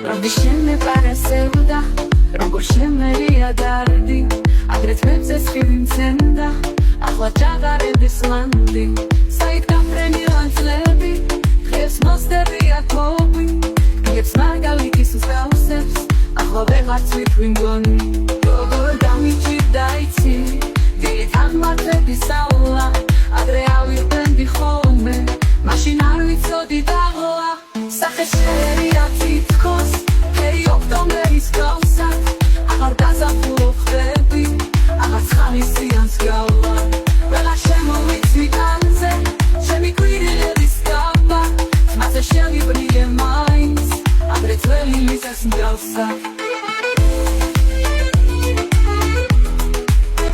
Ravisheme paraseuda, rogoshemeria dardi, agretvebze schivintsenda, ახლა ჯაღარების ლანდი, საით გაფრენი ლანძლები, ღებს მოსდევია თობი, ღებს მარგალიტის მსგავსებს, ახლა ვეღარც ვითვინგონი, როგორ დამიჭირდა იცი, დილით აღმართების სწავლა, ადრე ავიღებდი ხოლმე, მაშინ არ ვიცოდი დაღლა, სახე შერი